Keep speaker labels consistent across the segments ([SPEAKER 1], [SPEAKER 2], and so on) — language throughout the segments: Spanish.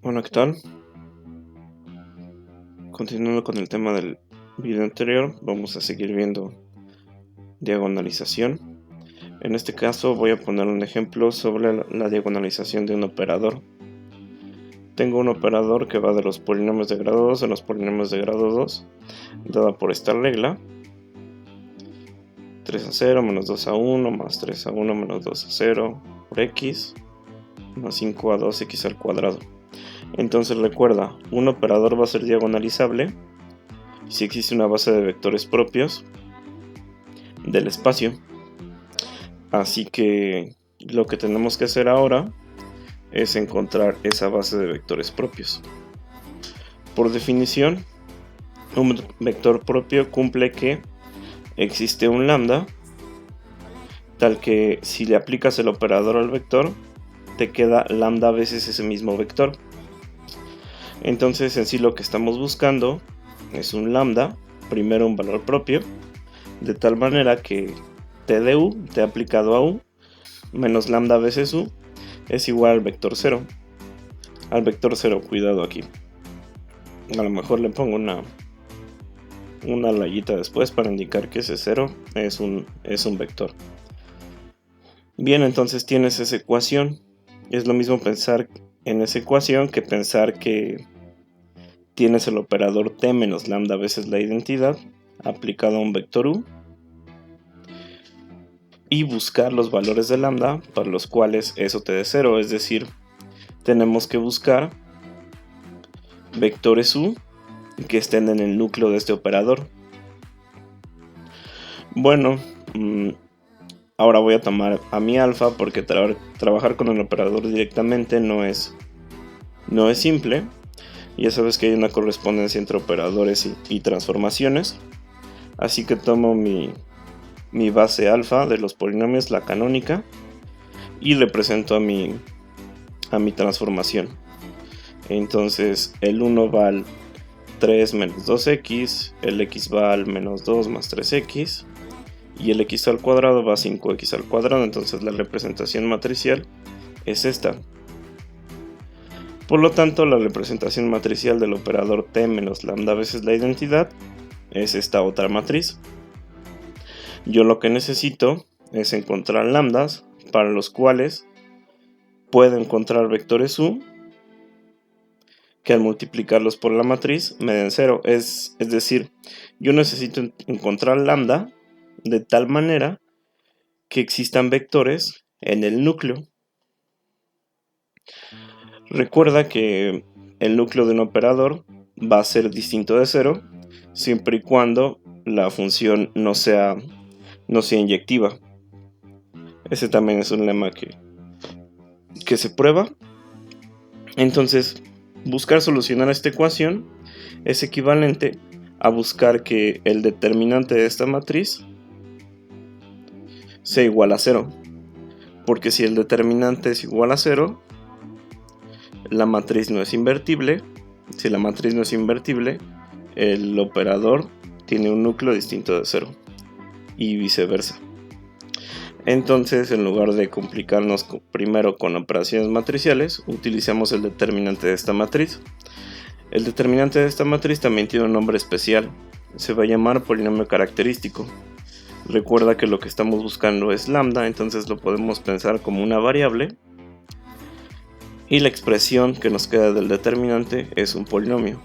[SPEAKER 1] Hola, ¿qué tal? Continuando con el tema del video anterior, vamos a seguir viendo diagonalización. En este caso voy a poner un ejemplo sobre la diagonalización de un operador. Tengo un operador que va de los polinomios de grado 2 a los polinomios de grado 2, dada por esta regla: 3 a 0 menos 2 a 1 más 3 a 1 menos 2 a 0 por x más 5 a 2x al cuadrado. Entonces recuerda, un operador va a ser diagonalizable si existe una base de vectores propios del espacio. Así que lo que tenemos que hacer ahora es encontrar esa base de vectores propios. Por definición, un vector propio cumple que existe un lambda, tal que si le aplicas el operador al vector, te queda lambda veces ese mismo vector. Entonces en sí lo que estamos buscando es un lambda, primero un valor propio, de tal manera que t de u, t aplicado a u, menos lambda veces u, es igual al vector 0. Al vector 0, cuidado aquí. A lo mejor le pongo una rayita después para indicar que ese 0 es un vector. Bien, entonces tienes esa ecuación. Es lo mismo pensar en esa ecuación que pensar que tienes el operador t menos lambda veces la identidad aplicado a un vector u y buscar los valores de lambda para los cuales eso te dé 0, es decir, tenemos que buscar vectores u que estén en el núcleo de este operador. Bueno, ahora voy a tomar a mi alfa porque trabajar con el operador directamente no es simple. Ya sabes que hay una correspondencia entre operadores y transformaciones. Así que tomo mi base alfa de los polinomios, la canónica, y le presento a mi transformación. Entonces el 1 va al 3 menos 2x, el x va al menos 2 más 3x, y el x al cuadrado va a 5x al cuadrado. Entonces la representación matricial es esta. Por lo tanto, la representación matricial del operador t menos lambda veces la identidad es esta otra matriz. Yo lo que necesito es encontrar lambdas para los cuales puedo encontrar vectores u que al multiplicarlos por la matriz me den 0. Es decir, yo necesito encontrar lambda de tal manera que existan vectores en el núcleo. Recuerda que el núcleo de un operador va a ser distinto de 0 siempre y cuando la función no sea inyectiva. Ese también es un lema que se prueba. Entonces, buscar solucionar esta ecuación es equivalente a buscar que el determinante de esta matriz sea igual a 0. Porque si el determinante es igual a 0, la matriz no es invertible. Si la matriz no es invertible, el operador tiene un núcleo distinto de 0 y viceversa. Entonces, en lugar de complicarnos primero con operaciones matriciales, utilizamos el determinante de esta matriz. El determinante de esta matriz también tiene un nombre especial. Se va a llamar polinomio característico. Recuerda que lo que estamos buscando es lambda, entonces lo podemos pensar como una variable. Y la expresión que nos queda del determinante es un polinomio.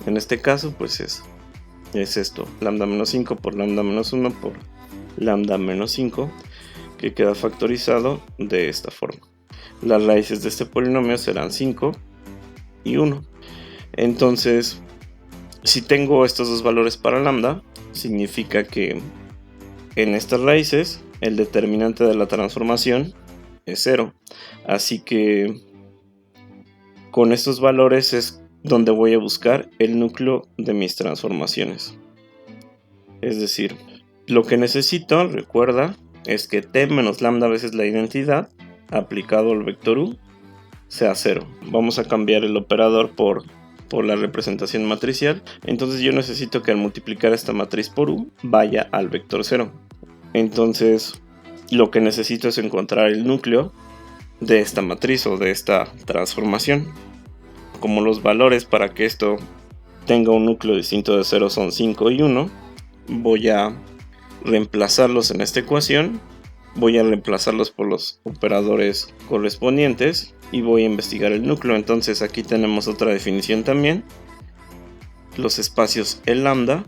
[SPEAKER 1] En este caso, pues es esto: lambda menos 5 por lambda menos 1 por lambda menos 5, que queda factorizado de esta forma. Las raíces de este polinomio serán 5 y 1. Entonces, si tengo estos dos valores para lambda, significa que en estas raíces el determinante de la transformación es 0. Así que con estos valores es donde voy a buscar el núcleo de mis transformaciones. Es decir, lo que necesito, recuerda, es que t menos lambda veces la identidad aplicado al vector u sea 0. Vamos a cambiar el operador por la representación matricial. Entonces yo necesito que al multiplicar esta matriz por u vaya al vector 0. Entonces lo que necesito es encontrar el núcleo de esta matriz o de esta transformación. como los valores para que esto tenga un núcleo distinto de 0 son 5 y 1, voy a reemplazarlos en esta ecuación. Voy a reemplazarlos por los operadores correspondientes y voy a investigar el núcleo. Entonces aquí tenemos otra definición también. Los espacios en lambda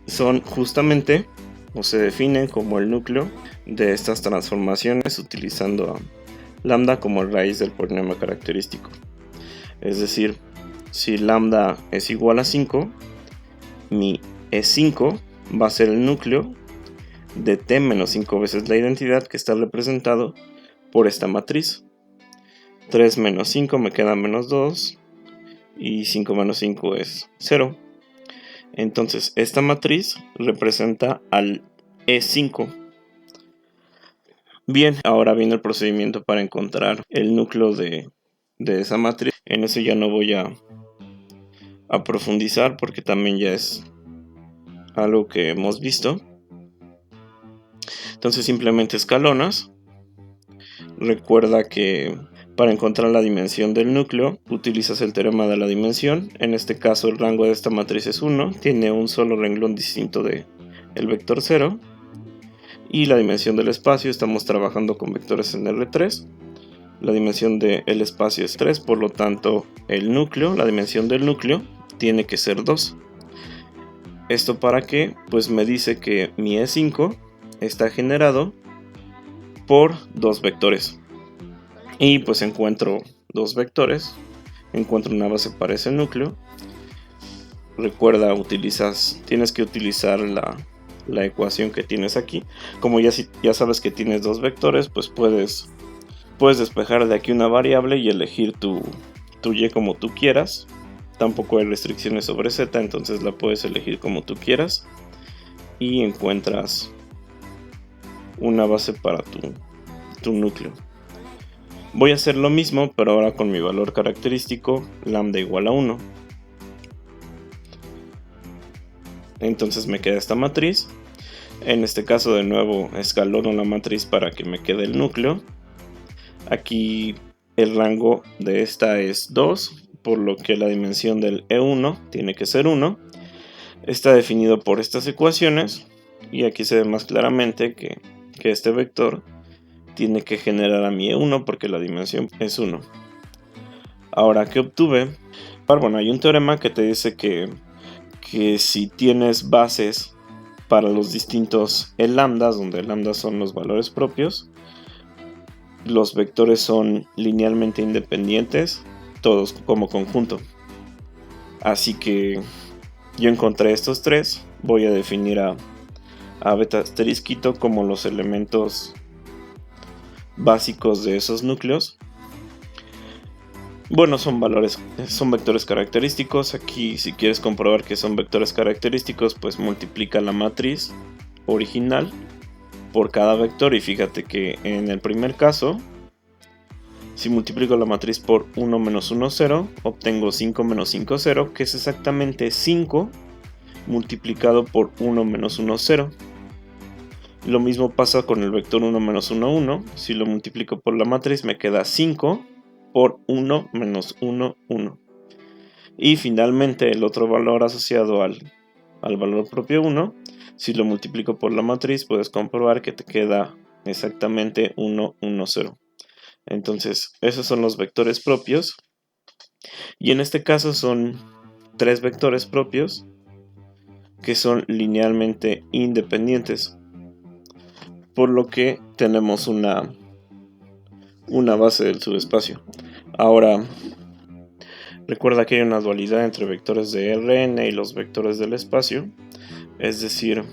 [SPEAKER 1] son justamente, o se definen como el núcleo de estas transformaciones utilizando a lambda como raíz del polinomio característico. Es decir, si lambda es igual a 5, mi E5 va a ser el núcleo de t menos 5 veces la identidad, que está representado por esta matriz. 3 menos 5 me queda menos 2 y 5 menos 5 es 0. Entonces esta matriz representa al E5. Bien, ahora viene el procedimiento para encontrar el núcleo de esa matriz. En eso ya no voy a profundizar porque también ya es algo que hemos visto. Entonces simplemente escalonas. Recuerda que para encontrar la dimensión del núcleo utilizas el teorema de la dimensión. En este caso el rango de esta matriz es 1, tiene un solo renglón distinto del vector 0. Y la dimensión del espacio, estamos trabajando con vectores en R3. La dimensión del espacio es 3, por lo tanto el núcleo, la dimensión del núcleo tiene que ser 2. ¿Esto para qué? Pues me dice que mi E5 está generado por dos vectores. Y pues encuentro dos vectores, encuentro una base para ese núcleo. Recuerda, tienes que utilizar la ecuación que tienes aquí. Como ya sabes que tienes dos vectores, pues puedes despejar de aquí una variable y elegir tu y como tú quieras. Tampoco hay restricciones sobre z, entonces la puedes elegir como tú quieras. Y encuentras una base para tu núcleo. Voy a hacer lo mismo, pero ahora con mi valor característico, lambda igual a 1. Entonces me queda esta matriz. En este caso de nuevo escalono la matriz para que me quede el núcleo. Aquí el rango de esta es 2, por lo que la dimensión del E1 tiene que ser 1. Está definido por estas ecuaciones y aquí se ve más claramente que este vector tiene que generar a mi E1 porque la dimensión es 1. Ahora, ¿qué obtuve? Bueno, hay un teorema que te dice que si tienes bases para los distintos lambdas, donde lambdas son los valores propios, los vectores son linealmente independientes, todos como conjunto. Así que yo encontré estos tres. Voy a definir a beta asterisquito como los elementos básicos de esos núcleos. Bueno, son vectores característicos. Aquí, si quieres comprobar que son vectores característicos, pues multiplica la matriz original por cada vector. Y fíjate que en el primer caso, si multiplico la matriz por 1 menos 1, 0, obtengo 5 menos 5, 0, que es exactamente 5 multiplicado por 1 menos 1, 0. Lo mismo pasa con el vector 1 menos 1, 1. Si lo multiplico por la matriz me queda 5 por 1 menos 1, 1. Y finalmente el otro valor asociado al valor propio 1, si lo multiplico por la matriz puedes comprobar que te queda exactamente 1, 1, 0. Entonces esos son los vectores propios. Y en este caso son tres vectores propios que son linealmente independientes. Por lo que tenemos una base del subespacio. Ahora, recuerda que hay una dualidad entre vectores de Rn y los vectores del espacio. Es decir,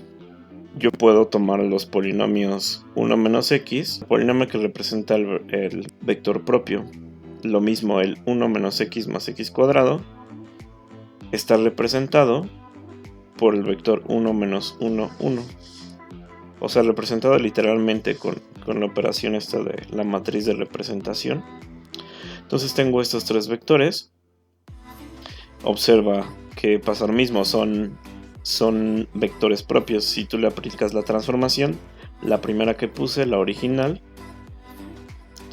[SPEAKER 1] yo puedo tomar los polinomios 1 menos x, el polinomio que representa el vector propio. Lo mismo el 1 menos x más x cuadrado está representado por el vector 1 menos 1, 1. O sea, representado literalmente con la operación esta de la matriz de representación. Entonces tengo estos tres vectores. Observa que pasa lo mismo, son vectores propios. Si tú le aplicas la transformación, la primera que puse, la original,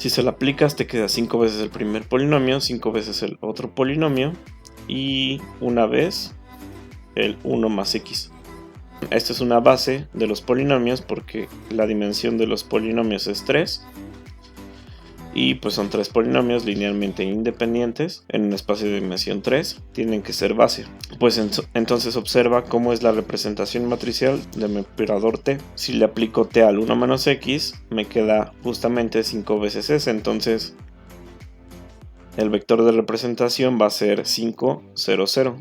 [SPEAKER 1] Si se la aplicas te queda 5 veces el primer polinomio, 5 veces el otro polinomio y una vez el 1 más x. Esta es una base de los polinomios porque la dimensión de los polinomios es 3 y pues son 3 polinomios linealmente independientes en un espacio de dimensión 3, tienen que ser base. Pues entonces observa cómo es la representación matricial de mi operador t. Si le aplico t al 1 menos x, me queda justamente 5 veces s, entonces el vector de representación va a ser 5, 0, 0.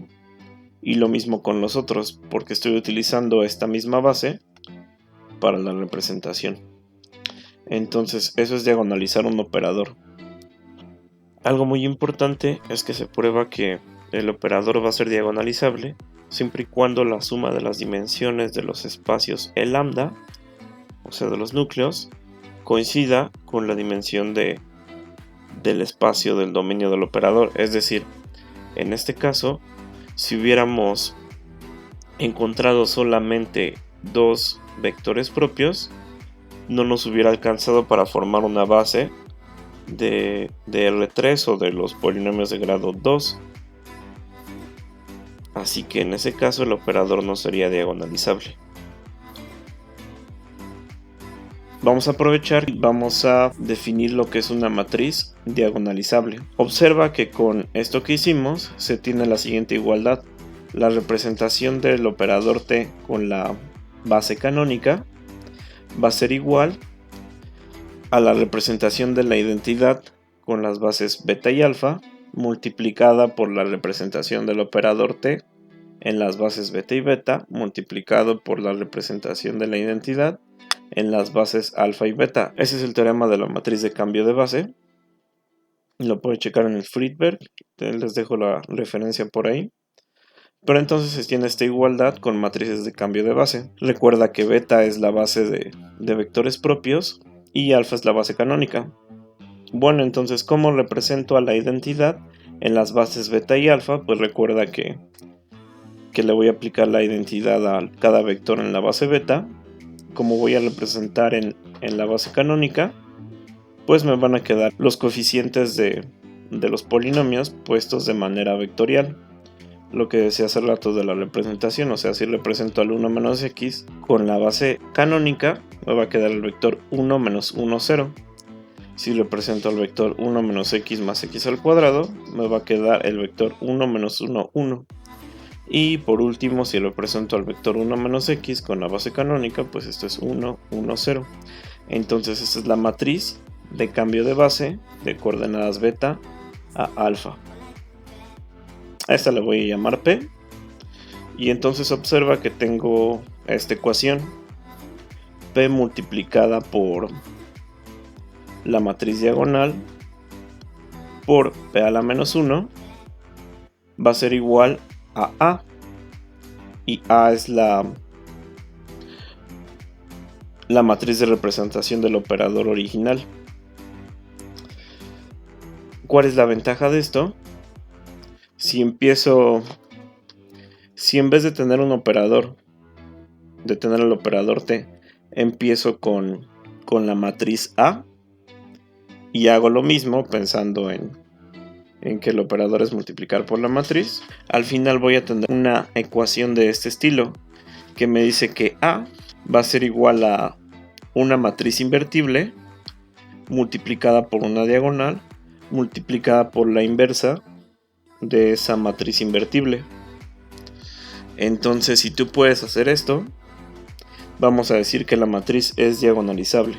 [SPEAKER 1] Y lo mismo con los otros, porque estoy utilizando esta misma base para la representación. Entonces eso es diagonalizar un operador. Algo muy importante es que se prueba que el operador va a ser diagonalizable siempre y cuando la suma de las dimensiones de los espacios E lambda, o sea de los núcleos, coincida con la dimensión del espacio del dominio del operador. Es decir, en este caso, si hubiéramos encontrado solamente 2 vectores propios, no nos hubiera alcanzado para formar una base de R3 o de los polinomios de grado 2. Así que en ese caso el operador no sería diagonalizable. Vamos a aprovechar y vamos a definir lo que es una matriz diagonalizable. Observa que con esto que hicimos se tiene la siguiente igualdad. La representación del operador t con la base canónica va a ser igual a la representación de la identidad con las bases beta y alfa multiplicada por la representación del operador t en las bases beta y beta multiplicado por la representación de la identidad en las bases alfa y beta. Ese es el teorema de la matriz de cambio de base. Lo pueden checar en el Friedberg, les dejo la referencia por ahí. Pero entonces se tiene esta igualdad con matrices de cambio de base. Recuerda que beta es la base de vectores propios y alfa es la base canónica. Bueno, entonces, ¿cómo represento a la identidad en las bases beta y alfa? Pues recuerda que le voy a aplicar la identidad a cada vector en la base beta. Como voy a representar en la base canónica, pues me van a quedar los coeficientes de los polinomios puestos de manera vectorial. Lo que decía hace rato de la representación, o sea, si represento al 1 menos x con la base canónica, me va a quedar el vector 1 menos 1, 0. Si represento al vector 1 menos x más x al cuadrado, me va a quedar el vector 1 menos 1, 1. Y por último, si represento al vector 1 menos x con la base canónica, pues esto es 1, 1, 0. Entonces esta es la matriz de cambio de base de coordenadas beta a alfa. A esta le voy a llamar P. Y entonces observa que tengo esta ecuación. P multiplicada por la matriz diagonal por P a la menos 1 va a ser igual a y A es la matriz de representación del operador original. ¿Cuál es la ventaja de esto? Si en vez de tener un operador, de tener el operador t, empiezo con la matriz A y hago lo mismo pensando en que el operador es multiplicar por la matriz, al final voy a tener una ecuación de este estilo que me dice que A va a ser igual a una matriz invertible multiplicada por una diagonal multiplicada por la inversa de esa matriz invertible. Entonces, si tú puedes hacer esto, vamos a decir que la matriz es diagonalizable.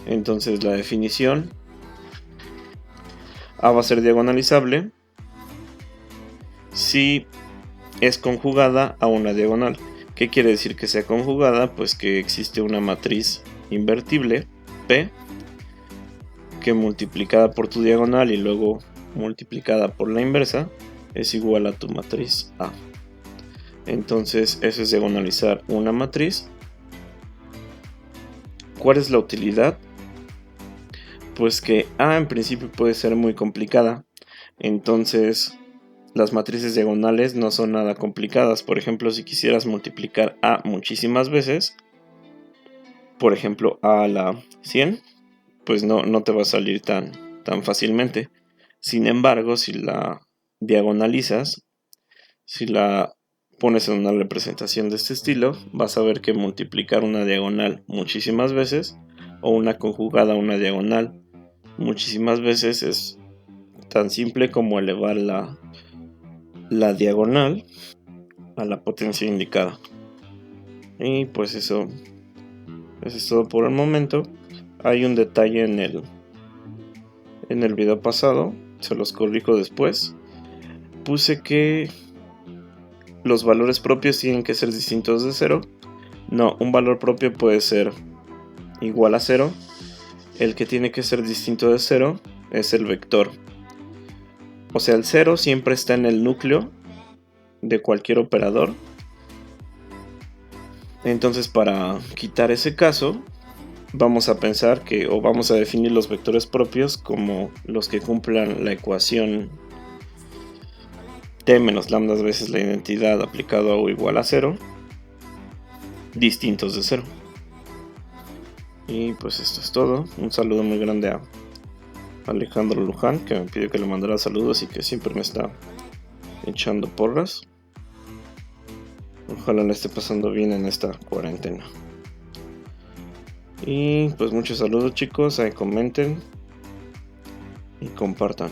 [SPEAKER 1] Entonces la definición: A va a ser diagonalizable si es conjugada a una diagonal. ¿Qué quiere decir que sea conjugada? Pues que existe una matriz invertible, P, que multiplicada por tu diagonal y luego multiplicada por la inversa es igual a tu matriz A. Entonces eso es diagonalizar una matriz. ¿Cuál es la utilidad? Pues que A en principio puede ser muy complicada. Entonces las matrices diagonales no son nada complicadas. Por ejemplo, si quisieras multiplicar A muchísimas veces, por ejemplo A a la 100, pues no te va a salir tan fácilmente. Sin embargo, si la diagonalizas, si la pones en una representación de este estilo, vas a ver que multiplicar una diagonal muchísimas veces o una conjugada a una diagonal muchísimas veces es tan simple como elevar la diagonal a la potencia indicada. Y pues eso es todo por el momento. Hay un detalle en el video pasado, se los corrijo después. Puse que los valores propios tienen que ser distintos de 0. No, un valor propio puede ser igual a 0. El que tiene que ser distinto de 0 es el vector. O sea, el 0 siempre está en el núcleo de cualquier operador. Entonces, para quitar ese caso, vamos a pensar que, o vamos a definir los vectores propios como los que cumplan la ecuación t menos lambda veces la identidad aplicado a u igual a 0, distintos de 0. Y pues esto es todo. Un saludo muy grande a Alejandro Luján, que me pidió que le mandara saludos y que siempre me está echando porras. Ojalá le esté pasando bien en esta cuarentena. Y pues muchos saludos, chicos, ahí comenten y compartan.